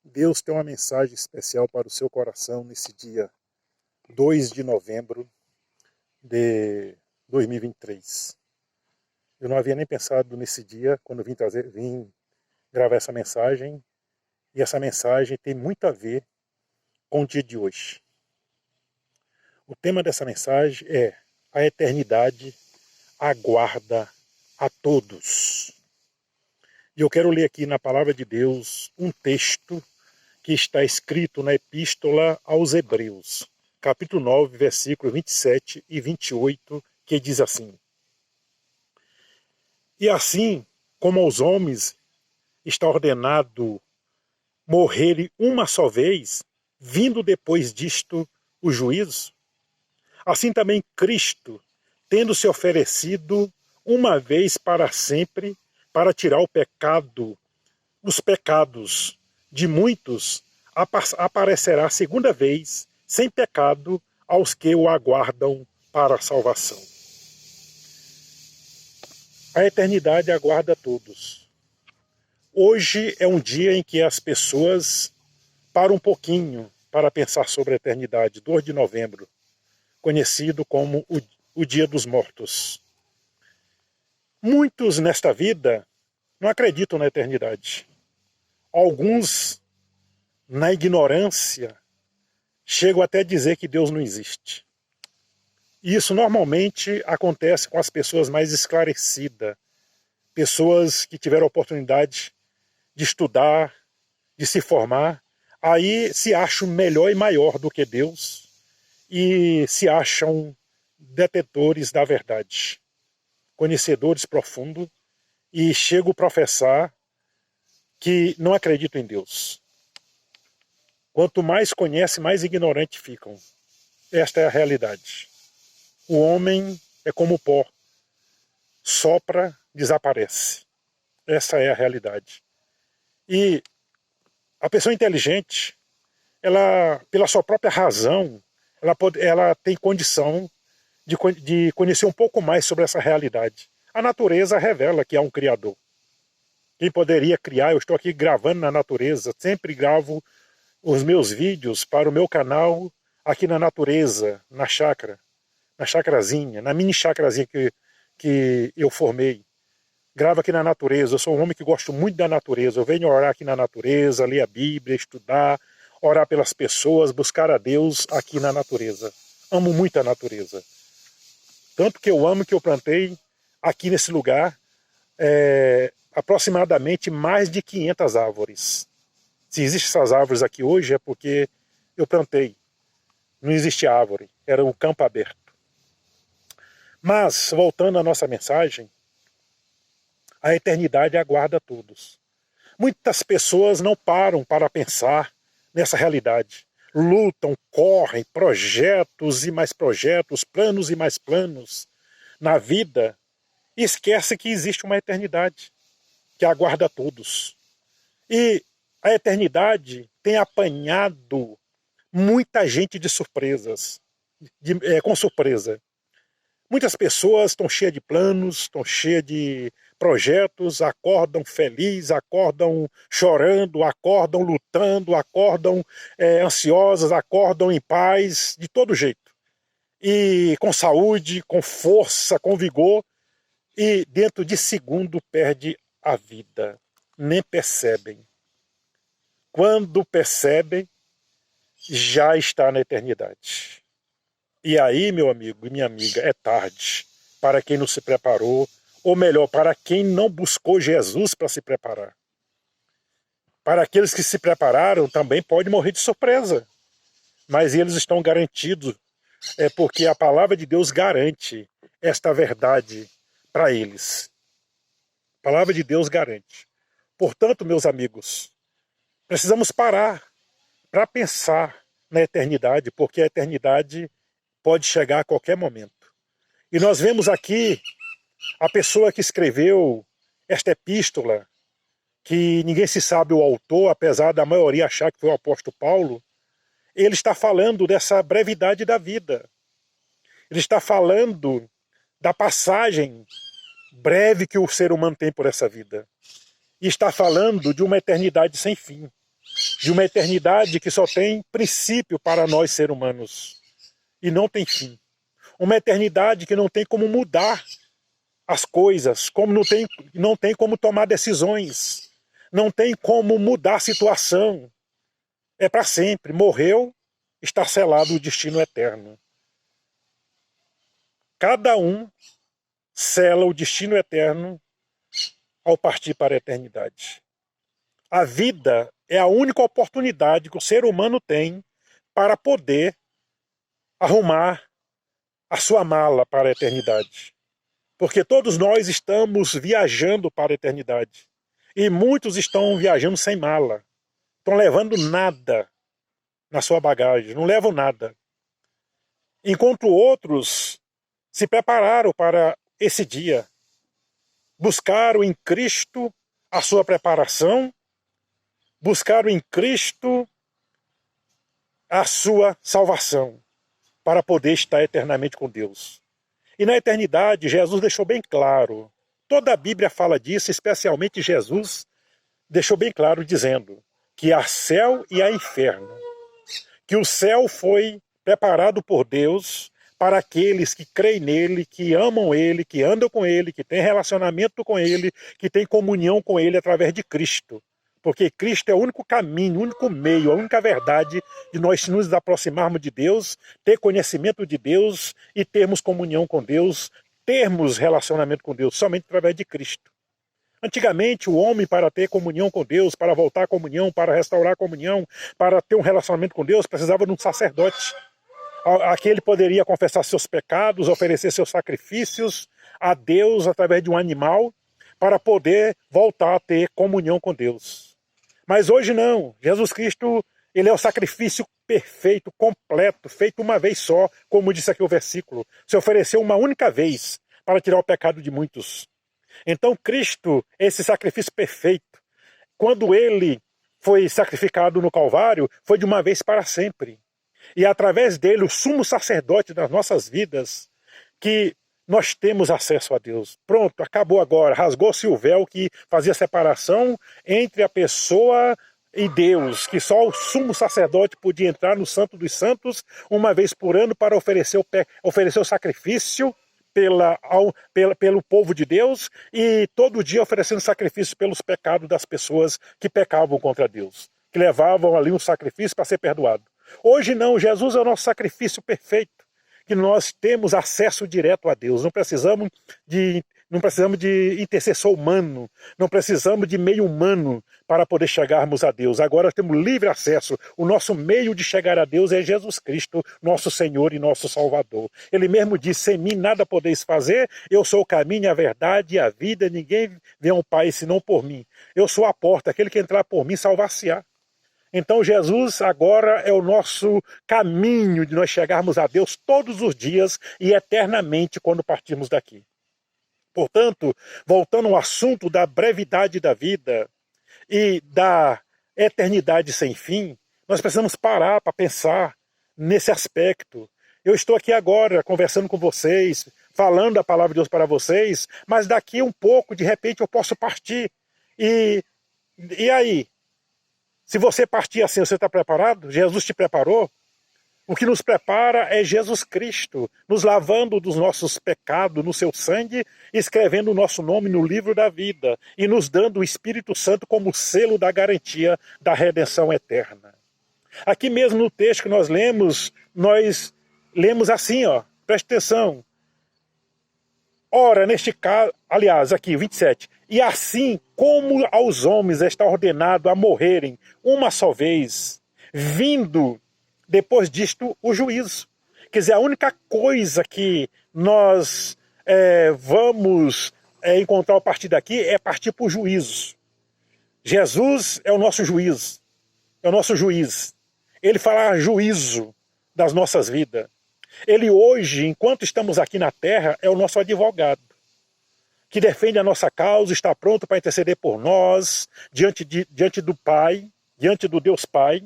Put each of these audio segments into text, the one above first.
Deus tem uma mensagem especial para o seu coração nesse dia 2 de novembro de 2023. Eu não havia nem pensado nesse dia quando vim gravar essa mensagem, e essa mensagem tem muito a ver com o dia de hoje. O tema dessa mensagem é: a eternidade aguarda a todos. E eu quero ler aqui na palavra de Deus um texto que está escrito na Epístola aos Hebreus, capítulo 9, versículos 27 e 28, que diz assim: E assim como aos homens está ordenado morrerem uma só vez, vindo depois disto o juízo, assim também Cristo, tendo se oferecido uma vez para sempre, para tirar os pecados de muitos, aparecerá segunda vez, sem pecado, aos que o aguardam para a salvação. A eternidade aguarda a todos. Hoje é um dia em que as pessoas param um pouquinho para pensar sobre a eternidade, 2 de novembro, conhecido como o Dia dos Mortos. Muitos nesta vida não acreditam na eternidade. Alguns, na ignorância, chegam até a dizer que Deus não existe. E isso normalmente acontece com as pessoas mais esclarecidas, pessoas que tiveram a oportunidade de estudar, de se formar, aí se acham melhor e maior do que Deus e se acham detentores da verdade, conhecedores profundos, e chegam a professar que não acreditam em Deus. Quanto mais conhecem, mais ignorantes ficam. Esta é a realidade. O homem é como o pó. Sopra, desaparece. Essa é a realidade. E a pessoa inteligente, ela, pela sua própria razão, ela tem condição de conhecer um pouco mais sobre essa realidade. A natureza revela que há um Criador. Quem poderia criar? Eu estou aqui gravando na natureza, sempre gravo os meus vídeos para o meu canal aqui na natureza, na chacrazinha, na mini chacrazinha que eu formei. Gravo aqui na natureza. Eu sou um homem que gosto muito da natureza. Eu venho orar aqui na natureza, ler a Bíblia, estudar, orar pelas pessoas, buscar a Deus aqui na natureza. Amo muito a natureza. Tanto que eu amo que eu plantei aqui nesse lugar aproximadamente mais de 500 árvores. Se existem essas árvores aqui hoje é porque eu plantei. Não existia árvore, era um campo aberto. Mas, voltando à nossa mensagem, a eternidade aguarda a todos. Muitas pessoas não param para pensar nessa realidade. Lutam, correm, projetos e mais projetos, planos e mais planos na vida, e esquece que existe uma eternidade que aguarda a todos. E a eternidade tem apanhado muita gente de surpresas, com surpresa. Muitas pessoas estão cheias de planos, estão cheias de projetos, acordam felizes, acordam chorando, acordam lutando, acordam ansiosas, acordam em paz, de todo jeito. E com saúde, com força, com vigor, e dentro de segundo perde a vida. Nem percebem. Quando percebem, já está na eternidade. E aí, meu amigo e minha amiga, é tarde para quem não se preparou, ou melhor, para quem não buscou Jesus para se preparar. Para aqueles que se prepararam, também pode morrer de surpresa. Mas eles estão garantidos, porque a palavra de Deus garante esta verdade para eles. A palavra de Deus garante. Portanto, meus amigos, precisamos parar para pensar na eternidade, porque a eternidade pode chegar a qualquer momento. E nós vemos aqui a pessoa que escreveu esta epístola, que ninguém se sabe o autor, apesar da maioria achar que foi o apóstolo Paulo. Ele está falando dessa brevidade da vida. Ele está falando da passagem breve que o ser humano tem por essa vida. E está falando de uma eternidade sem fim. de uma eternidade que só tem princípio para nós, seres humanos, e não tem fim. Uma eternidade que não tem como mudar as coisas, como não tem como tomar decisões, não tem como mudar a situação. É para sempre. Morreu, está selado o destino eterno. Cada um sela o destino eterno ao partir para a eternidade. A vida é a única oportunidade que o ser humano tem para poder arrumar a sua mala para a eternidade. Porque todos nós estamos viajando para a eternidade. E muitos estão viajando sem mala. Estão levando nada na sua bagagem, não levam nada. Enquanto outros se prepararam para esse dia. Buscaram em Cristo a sua preparação, buscaram em Cristo a sua salvação, para poder estar eternamente com Deus. E na eternidade, Jesus deixou bem claro, toda a Bíblia fala disso, especialmente Jesus deixou bem claro dizendo que há céu e há inferno. Que o céu foi preparado por Deus para aqueles que creem nele, que amam ele, que andam com ele, que têm relacionamento com ele, que têm comunhão com ele através de Cristo. Porque Cristo é o único caminho, o único meio, a única verdade de nós nos aproximarmos de Deus, ter conhecimento de Deus e termos comunhão com Deus, termos relacionamento com Deus, somente através de Cristo. Antigamente, o homem, para ter comunhão com Deus, para voltar à comunhão, para restaurar a comunhão, para ter um relacionamento com Deus, precisava de um sacerdote. Aqui ele poderia confessar seus pecados, oferecer seus sacrifícios a Deus através de um animal, para poder voltar a ter comunhão com Deus. Mas hoje não. Jesus Cristo, ele é o sacrifício perfeito, completo, feito uma vez só, como disse aqui o versículo. Se ofereceu uma única vez para tirar o pecado de muitos. Então Cristo, esse sacrifício perfeito, quando ele foi sacrificado no Calvário, foi de uma vez para sempre. E através dele, o sumo sacerdote das nossas vidas, que nós temos acesso a Deus. Pronto, acabou agora. Rasgou-se o véu que fazia separação entre a pessoa e Deus, que só o sumo sacerdote podia entrar no Santo dos Santos uma vez por ano para oferecer o sacrifício pelo povo de Deus e todo dia oferecendo sacrifício pelos pecados das pessoas que pecavam contra Deus, que levavam ali um sacrifício para ser perdoado. Hoje não, Jesus é o nosso sacrifício perfeito, que nós temos acesso direto a Deus, não precisamos de intercessor humano, não precisamos de meio humano para poder chegarmos a Deus. Agora temos livre acesso. O nosso meio de chegar a Deus é Jesus Cristo, nosso Senhor e nosso Salvador. Ele mesmo disse, sem mim nada podeis fazer, eu sou o caminho, a verdade e a vida, ninguém vem ao Pai senão por mim. Eu sou a porta, aquele que entrar por mim salvar-se-á. Então Jesus agora é o nosso caminho de nós chegarmos a Deus todos os dias e eternamente quando partirmos daqui. Portanto, voltando ao assunto da brevidade da vida e da eternidade sem fim, nós precisamos parar para pensar nesse aspecto. Eu estou aqui agora conversando com vocês, falando a palavra de Deus para vocês, mas daqui um pouco, de repente, eu posso partir. E aí? Se você partir assim, você está preparado? Jesus te preparou? O que nos prepara é Jesus Cristo, nos lavando dos nossos pecados no seu sangue, escrevendo o nosso nome no livro da vida e nos dando o Espírito Santo como selo da garantia da redenção eterna. Aqui mesmo no texto que nós lemos assim, ó, preste atenção. Ora, neste caso, aliás, aqui, 27. E assim como aos homens está ordenado a morrerem uma só vez, vindo depois disto o juízo. Quer dizer, a única coisa que nós vamos encontrar a partir daqui é partir para o juízo. Jesus é o nosso juiz. É o nosso juiz. Ele fará juízo das nossas vidas. Ele hoje, enquanto estamos aqui na terra, é o nosso advogado, que defende a nossa causa, está pronto para interceder por nós, diante do Pai, diante do Deus Pai,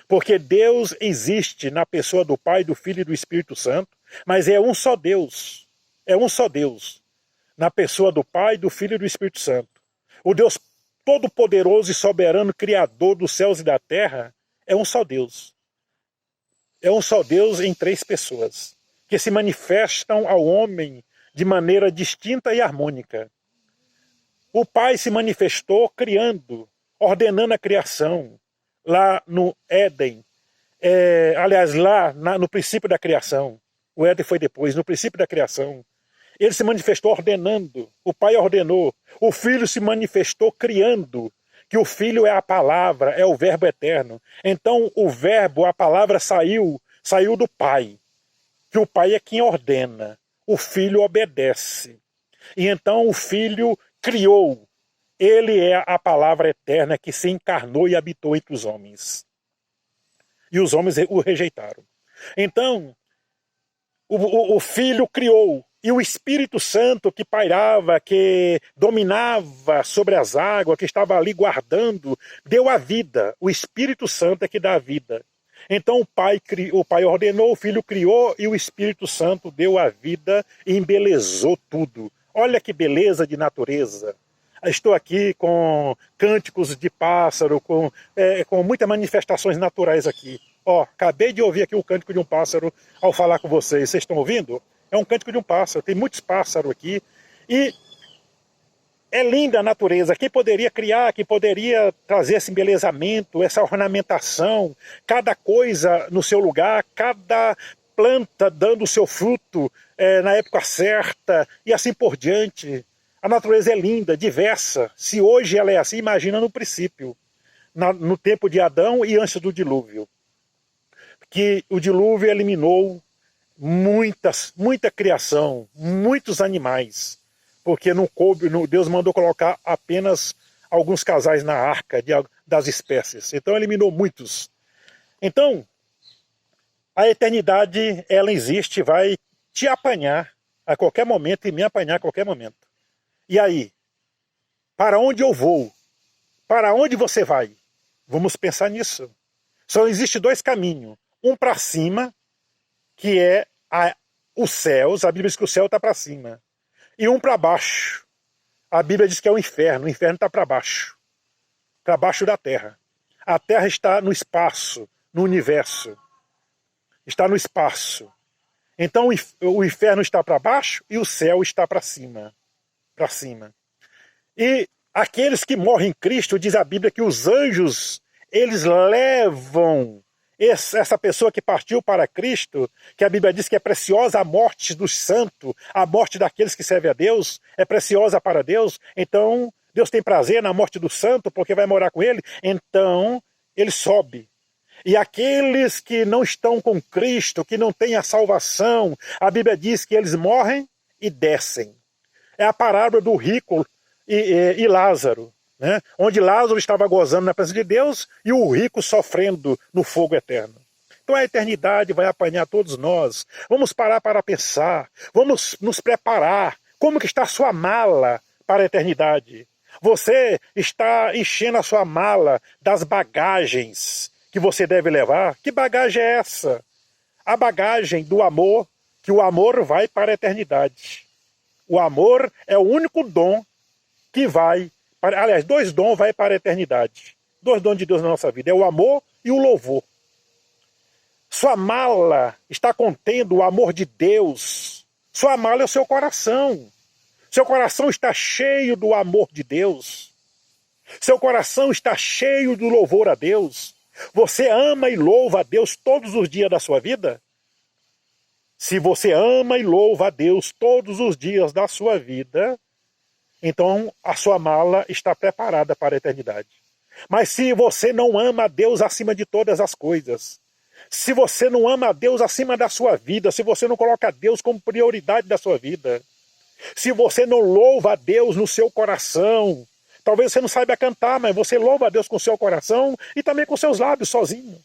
porque Deus existe na pessoa do Pai, do Filho e do Espírito Santo, mas é um só Deus, na pessoa do Pai, do Filho e do Espírito Santo. O Deus todo-poderoso e soberano Criador dos céus e da terra, é um só Deus. É um só Deus em três pessoas, que se manifestam ao homem de maneira distinta e harmônica. O Pai se manifestou criando, ordenando a criação, lá no Éden. Aliás, lá no princípio da criação. O Éden foi depois, no princípio da criação. Ele se manifestou ordenando, o Pai ordenou. O Filho se manifestou criando, que o Filho é a palavra, é o Verbo eterno. Então o Verbo, a palavra saiu do Pai, que o Pai é quem ordena, o Filho obedece. E então o Filho criou, ele é a palavra eterna que se encarnou e habitou entre os homens. E os homens o rejeitaram. Então, o Filho criou, e o Espírito Santo que pairava, que dominava sobre as águas, que estava ali guardando, deu a vida. O Espírito Santo é que dá a vida. Então o Pai ordenou, o Filho criou e o Espírito Santo deu a vida e embelezou tudo. Olha que beleza de natureza. Estou aqui com cânticos de pássaro, com muitas manifestações naturais aqui. Acabei de ouvir aqui o cântico de um pássaro ao falar com vocês. Vocês estão ouvindo? É um cântico de um pássaro. Tem muitos pássaros aqui. E é linda a natureza. Quem poderia criar, quem poderia trazer esse embelezamento, essa ornamentação, cada coisa no seu lugar, cada planta dando o seu fruto na época certa e assim por diante. A natureza é linda, diversa. Se hoje ela é assim, imagina no princípio, no tempo de Adão e antes do dilúvio. Que o dilúvio eliminou muita criação, muitos animais, porque não coube, Deus mandou colocar apenas alguns casais na arca das espécies. Então eliminou muitos. Então, a eternidade, ela existe, vai te apanhar a qualquer momento e me apanhar a qualquer momento. E aí? Para onde eu vou? Para onde você vai? Vamos pensar nisso. Só existe dois caminhos. Um para cima, que é os céus. A Bíblia diz que o céu está para cima. E um para baixo. A Bíblia diz que é o inferno está para baixo da terra. A terra está no espaço, no universo. Está no espaço. Então o inferno está para baixo e o céu está para cima. E aqueles que morrem em Cristo, diz a Bíblia que os anjos, eles levam essa pessoa que partiu para Cristo, que a Bíblia diz que é preciosa a morte dos santos, a morte daqueles que servem a Deus, é preciosa para Deus. Então Deus tem prazer na morte do santo, porque vai morar com ele. Então ele sobe. E aqueles que não estão com Cristo, que não têm a salvação, a Bíblia diz que eles morrem e descem. É a parábola do rico e Lázaro, né? Onde Lázaro estava gozando na presença de Deus e o rico sofrendo no fogo eterno. Então a eternidade vai apanhar todos nós. Vamos parar para pensar, vamos nos preparar. Como que está a sua mala para a eternidade? Você está enchendo a sua mala das bagagens que você deve levar? Que bagagem é essa? A bagagem do amor, que o amor vai para a eternidade. O amor é o único dom que vai, aliás, dois dons vai para a eternidade. Dois dons de Deus na nossa vida, é o amor e o louvor. Sua mala está contendo o amor de Deus. Sua mala é o seu coração. Seu coração está cheio do amor de Deus. Seu coração está cheio do louvor a Deus. Você ama e louva a Deus todos os dias da sua vida? Se você ama e louva a Deus todos os dias da sua vida, então a sua mala está preparada para a eternidade. Mas se você não ama a Deus acima de todas as coisas, se você não ama a Deus acima da sua vida, se você não coloca a Deus como prioridade da sua vida, se você não louva a Deus no seu coração, talvez você não saiba cantar, mas você louva a Deus com o seu coração e também com seus lábios sozinho.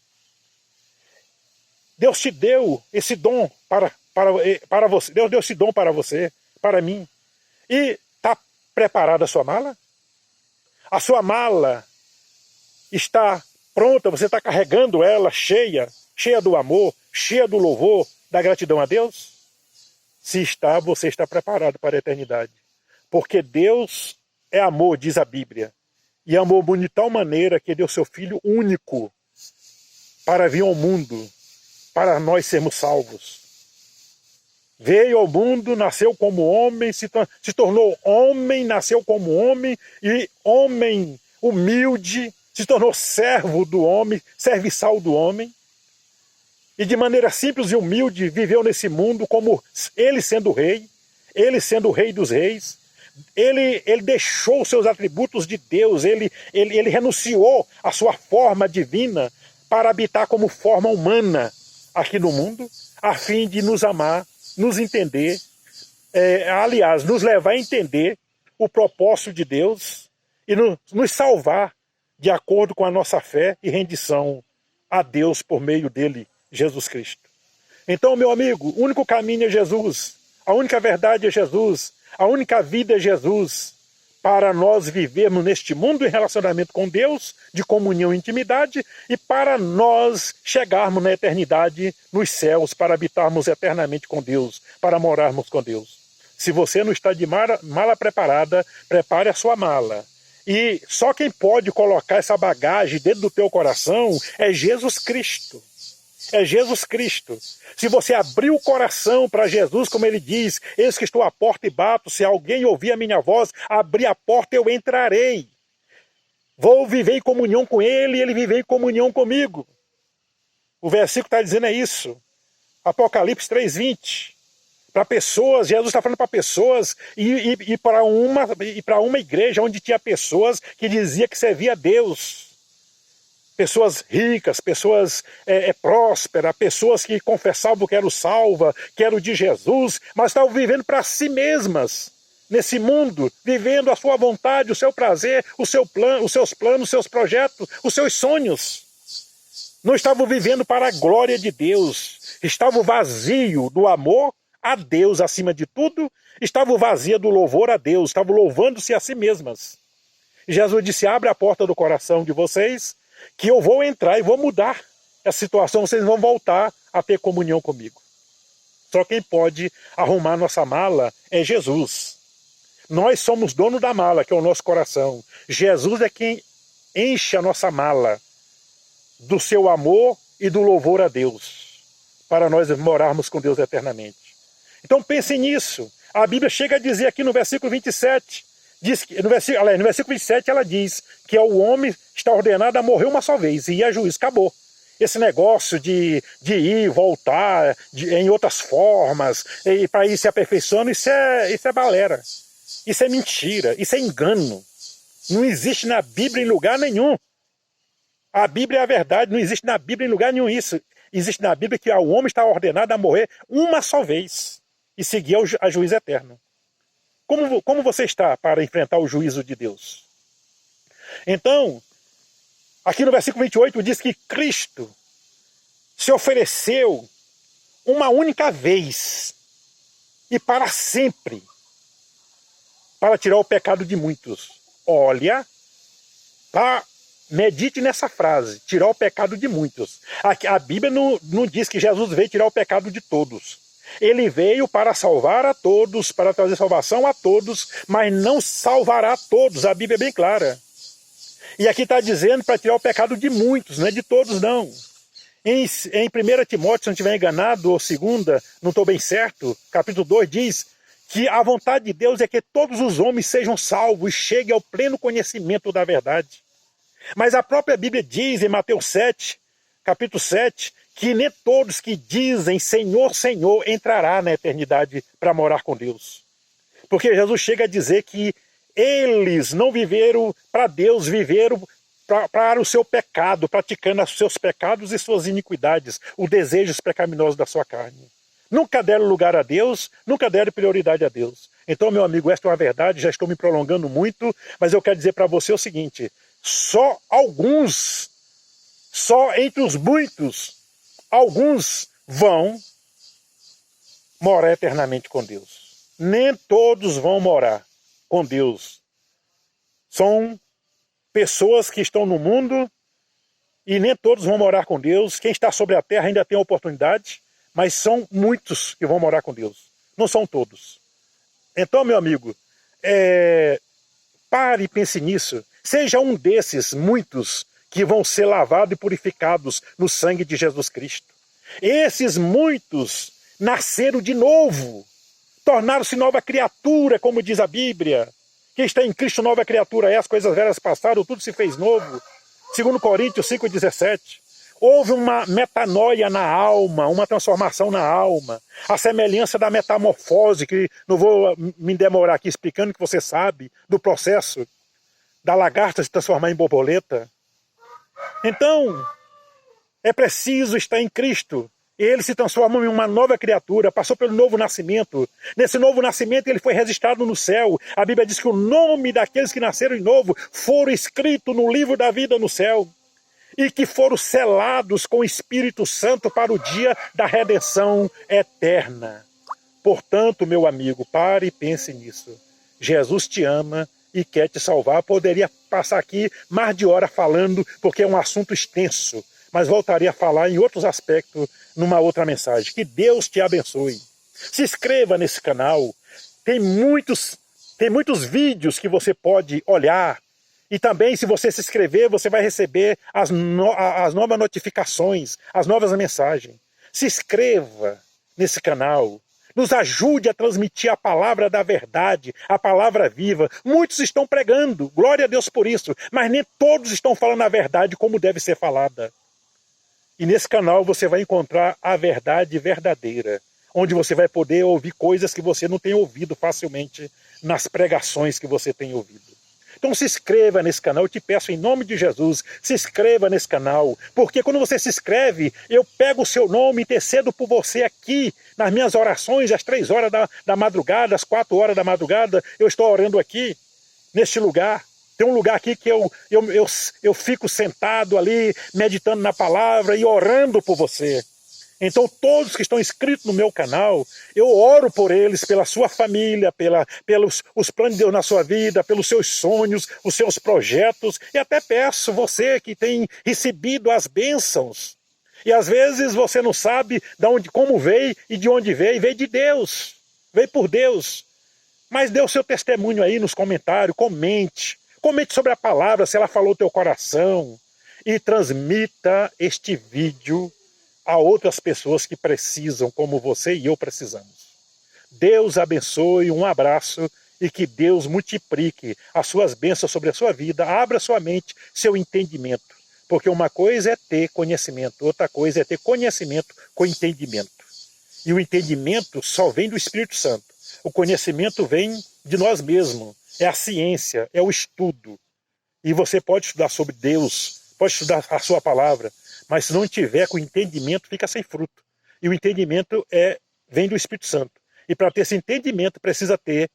Deus te deu esse dom para você. Deus deu esse dom para você, para mim. E está preparada a sua mala? A sua mala está pronta, você está carregando ela cheia do amor, cheia do louvor, da gratidão a Deus? Se está, você está preparado para a eternidade. Porque Deus é amor, diz a Bíblia. e amou-nos de tal maneira que deu seu Filho único para vir ao mundo, para nós sermos salvos. Veio ao mundo, nasceu como homem, se tornou homem, nasceu como homem, e homem humilde, se tornou servo do homem, serviçal do homem, e de maneira simples e humilde viveu nesse mundo como ele sendo rei, ele sendo o rei dos reis. Ele deixou os seus atributos de Deus, ele renunciou à sua forma divina para habitar como forma humana aqui no mundo, a fim de nos amar, nos entender, aliás, nos levar a entender o propósito de Deus e nos salvar de acordo com a nossa fé e rendição a Deus por meio dele, Jesus Cristo. Então, meu amigo, o único caminho é Jesus, a única verdade é Jesus, a única vida é Jesus, para nós vivermos neste mundo em relacionamento com Deus, de comunhão e intimidade, e para nós chegarmos na eternidade, nos céus, para habitarmos eternamente com Deus, para morarmos com Deus. Se você não está de mala preparada, prepare a sua mala. E só quem pode colocar essa bagagem dentro do teu coração é Jesus Cristo. É Jesus Cristo. Se você abrir o coração para Jesus, como ele diz, eis que estou à porta e bato, se alguém ouvir a minha voz, abrir a porta, eu entrarei. Vou viver em comunhão com ele e ele viver em comunhão comigo. O versículo está dizendo isso. Apocalipse 3:20. Para pessoas, Jesus está falando para pessoas e para uma igreja onde tinha pessoas que diziam que servia a Deus. Pessoas ricas, pessoas prósperas, pessoas que confessavam que eram salva, que eram de Jesus, mas estavam vivendo para si mesmas, nesse mundo, vivendo a sua vontade, o seu prazer, os seus planos, os seus projetos, os seus sonhos. Não estavam vivendo para a glória de Deus, estavam vazios do amor a Deus acima de tudo, estavam vazios do louvor a Deus, estavam louvando-se a si mesmas. E Jesus disse, abre a porta do coração de vocês, que eu vou entrar e vou mudar essa situação, vocês vão voltar a ter comunhão comigo. Só quem pode arrumar nossa mala é Jesus. Nós somos dono da mala, que é o nosso coração. Jesus é quem enche a nossa mala do seu amor e do louvor a Deus, para nós morarmos com Deus eternamente. Então pensem nisso. A Bíblia chega a dizer aqui no versículo 27, no versículo 27 ela diz que o homem está ordenado a morrer uma só vez, e a juízo, acabou. Esse negócio de ir, voltar, em outras formas, para ir se aperfeiçoando, isso é balela. Isso é mentira, isso é engano. Não existe na Bíblia em lugar nenhum. A Bíblia é a verdade, não existe na Bíblia em lugar nenhum isso. Existe na Bíblia que o homem está ordenado a morrer uma só vez e seguir a juízo eterno. Como você está para enfrentar o juízo de Deus? Então, aqui no versículo 28 diz que Cristo se ofereceu uma única vez e para sempre para tirar o pecado de muitos. Olha, medite nessa frase, tirar o pecado de muitos. A Bíblia não diz que Jesus veio tirar o pecado de todos. Ele veio para salvar a todos, para trazer salvação a todos, mas não salvará todos. A Bíblia é bem clara. E aqui está dizendo para tirar o pecado de muitos, não é de todos não. Em 1 Timóteo, se não estiver enganado, ou 2, não estou bem certo, capítulo 2 diz que a vontade de Deus é que todos os homens sejam salvos e cheguem ao pleno conhecimento da verdade. Mas a própria Bíblia diz em Mateus 7, capítulo 7, que nem todos que dizem Senhor, Senhor entrará na eternidade para morar com Deus. Porque Jesus chega a dizer que eles não viveram para Deus, viveram para o seu pecado, praticando os seus pecados e suas iniquidades, os desejos pecaminosos da sua carne. Nunca deram lugar a Deus, nunca deram prioridade a Deus. Então, meu amigo, esta é uma verdade, já estou me prolongando muito, mas eu quero dizer para você o seguinte, só entre os muitos, alguns vão morar eternamente com Deus. Nem todos vão morar com Deus. São pessoas que estão no mundo e nem todos vão morar com Deus. Quem está sobre a terra ainda tem a oportunidade, mas são muitos que vão morar com Deus. Não são todos. Então, meu amigo, pare e pense nisso. Seja um desses muitos que vão ser lavados e purificados no sangue de Jesus Cristo. Esses muitos nasceram de novo, tornaram-se nova criatura, como diz a Bíblia. Quem está em Cristo, nova criatura é, as coisas velhas passaram, tudo se fez novo. 2 Coríntios 5,17. Houve uma metanoia na alma, uma transformação na alma, a semelhança da metamorfose, que não vou me demorar aqui explicando, que você sabe do processo da lagarta se transformar em borboleta. Então, é preciso estar em Cristo. Ele se transformou em uma nova criatura, passou pelo novo nascimento. Nesse novo nascimento ele foi registrado no céu. A Bíblia diz que o nome daqueles que nasceram de novo foram escritos no livro da vida no céu. E que foram selados com o Espírito Santo para o dia da redenção eterna. Portanto, meu amigo, pare e pense nisso. Jesus te ama e quer te salvar. Poderia passar aqui mais de hora falando, porque é um assunto extenso. Mas voltaria a falar em outros aspectos numa outra mensagem. Que Deus te abençoe. Se inscreva nesse canal. Tem muitos vídeos que você pode olhar. E também, se você se inscrever, você vai receber as novas notificações, as novas mensagens. Se inscreva nesse canal. Nos ajude a transmitir a palavra da verdade, a palavra viva. Muitos estão pregando, glória a Deus por isso, mas nem todos estão falando a verdade como deve ser falada. E nesse canal você vai encontrar a verdade verdadeira, onde você vai poder ouvir coisas que você não tem ouvido facilmente nas pregações que você tem ouvido. Então se inscreva nesse canal, eu te peço em nome de Jesus, se inscreva nesse canal, porque quando você se inscreve, eu pego o seu nome e intercedo por você aqui, nas minhas orações, às 3 horas da madrugada, às 4 horas da madrugada, eu estou orando aqui, neste lugar. Tem um lugar aqui que eu fico sentado ali, meditando na palavra e orando por você. Então todos que estão inscritos no meu canal, eu oro por eles, pela sua família, pelos os planos de Deus na sua vida, pelos seus sonhos, os seus projetos, e até peço você que tem recebido as bênçãos. E às vezes você não sabe como veio e de onde veio de Deus, veio por Deus. Mas dê o seu testemunho aí nos comentários, comente sobre a palavra, se ela falou no teu coração, e transmita este vídeo a outras pessoas que precisam, como você e eu precisamos. Deus abençoe, um abraço e que Deus multiplique as suas bênçãos sobre a sua vida, abra sua mente, seu entendimento. Porque uma coisa é ter conhecimento, outra coisa é ter conhecimento com entendimento. E o entendimento só vem do Espírito Santo. O conhecimento vem de nós mesmos, é a ciência, é o estudo. E você pode estudar sobre Deus, pode estudar a sua palavra, mas se não tiver com entendimento, fica sem fruto. E o entendimento vem do Espírito Santo. E para ter esse entendimento, precisa ter